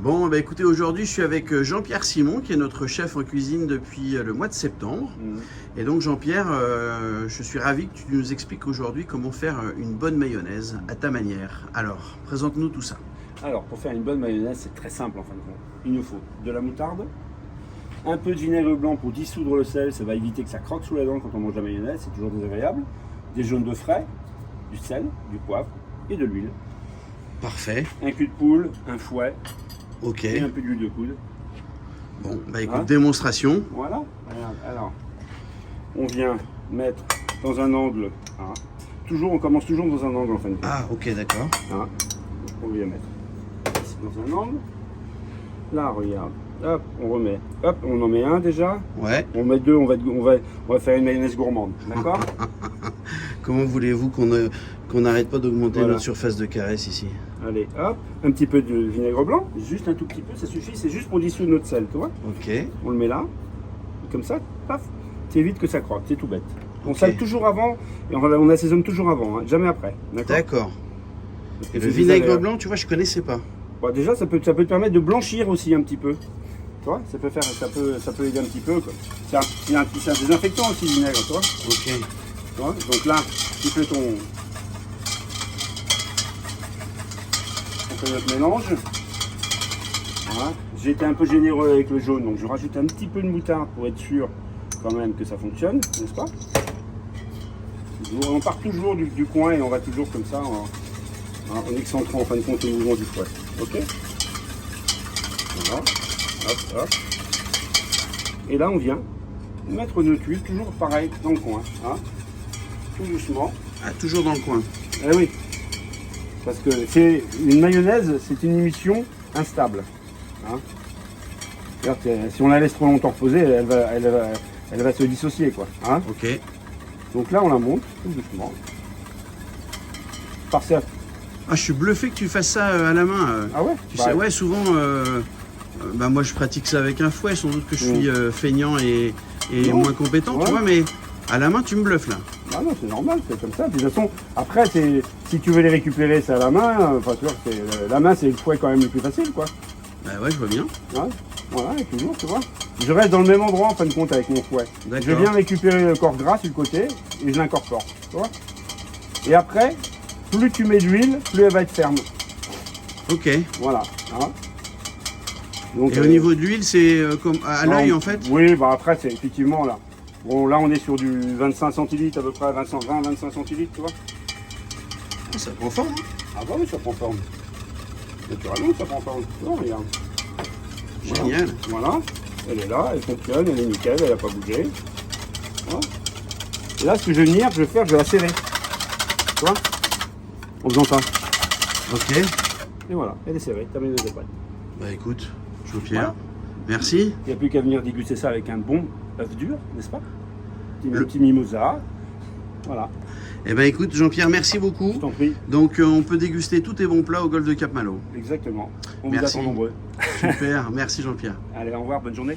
Bon, bah écoutez, aujourd'hui je suis avec Jean-Pierre Simon, qui est notre chef en cuisine depuis le mois de septembre. Et donc Jean-Pierre, je suis ravi que tu nous expliques aujourd'hui comment faire une bonne mayonnaise à ta manière. Alors, présente-nous tout ça. Alors, pour faire une bonne mayonnaise, c'est très simple en fin de compte. Il nous faut de la moutarde, un peu de vinaigre blanc pour dissoudre le sel, ça va éviter que ça croque sous la dent quand on mange la mayonnaise, c'est toujours désagréable. Des jaunes d'œufs frais, du sel, du poivre et de l'huile. Parfait. Un cul de poule, un fouet. Ok. Et un peu d'huile de coude. Bon, bah écoute, Hein, démonstration. voilà. Alors, on vient mettre dans un angle. Hein. On commence toujours dans un angle en fin de compte. Ah, ok, d'accord. Hein. On vient mettre ici dans un angle. Là, regarde. Hop, on remet. Hop, on en met un déjà. Ouais. On met deux, on va faire une mayonnaise gourmande. D'accord? Comment voulez-vous qu'on n'arrête pas d'augmenter Voilà. notre surface de caresse ici? Allez, hop, un petit peu de vinaigre blanc, juste un tout petit peu, ça suffit, c'est juste pour dissoudre notre sel, tu vois. Ok. On le met là, comme ça, paf, t'évites que ça croque, c'est tout bête. On Ok. sale toujours avant, et on assaisonne toujours avant, hein, jamais après, d'accord? D'accord. Parce que Et le c'est vinaigre désagréable. blanc, tu vois, je connaissais pas. Bon, déjà, ça peut te permettre de blanchir aussi un petit peu. Tu vois, ça peut aider un petit peu, quoi. C'est un désinfectant aussi, le vinaigre, tu vois. Ok. Tu vois. Donc là, tu fais on fait notre mélange. Voilà. J'ai été un peu généreux avec le jaune, donc je rajoute un petit peu de moutarde pour être sûr quand même que ça fonctionne, n'est-ce pas? On part toujours du coin et on va toujours comme ça en excentrant en fin de compte le mouvement du fouet. Ok? Voilà. Hop, hop. Et là on vient mettre notre huile, toujours pareil, dans le coin. Hein? Tout doucement. Ah, toujours dans le coin. Eh oui. Parce que c'est une mayonnaise, c'est une émulsion instable. Hein. C'est-à-dire que si on la laisse trop longtemps reposer, elle va se dissocier, quoi. Hein. Ok. Donc là, on la monte tout doucement. Par ça. Ah, je suis bluffé que tu fasses ça à la main. Ah ouais. Tu sais, ouais, souvent, bah, moi je pratique ça avec un fouet, sans doute que je suis feignant et Non. moins compétent, Ouais. tu vois, mais à la main, tu me bluffes là. Ah non, c'est normal, c'est comme ça. De toute façon, après, si tu veux les récupérer, c'est à la main. Enfin, tu vois, la main, c'est le fouet quand même le plus facile, quoi. Bah ouais, je vois bien. Ouais. Voilà, et toujours, tu vois. Je reste dans le même endroit en fin de compte avec mon fouet. D'accord. Je viens récupérer le corps gras sur le côté et je l'incorpore. Tu vois. Et après, plus tu mets d'huile, plus elle va être ferme. Ok. Voilà. Hein. Donc, Et au niveau de l'huile, c'est comme à l'œil en fait? Oui, bah après, c'est effectivement là. Bon, là, on est sur du 25 centilitres à peu près, 20-25 centilitres, tu vois. Ah, ça prend forme. Hein. Ah bah oui, ça prend forme. Naturellement, ça prend forme. Tu vois, regarde. Génial. Voilà, elle est là, elle fonctionne, elle est nickel, elle n'a pas bougé. Voilà. Et là, ce que je vais venir, je vais la serrer. Tu vois? En faisant ça. Ok. Et voilà, elle est serrée, ta mayonnaise est prête. Bah écoute, Jean-Pierre, Voilà. merci. Il n'y a plus qu'à venir déguster ça avec un bon œuf dur, n'est-ce pas? Un Le- petit mimosa. Voilà, Eh ben écoute, Jean-Pierre, merci beaucoup. je t'en prie. Donc on peut déguster tous tes bons plats au golfe de Cap-Malo. Exactement. On Merci. vous attend nombreux. Super, merci Jean-Pierre. Allez, au revoir, bonne journée.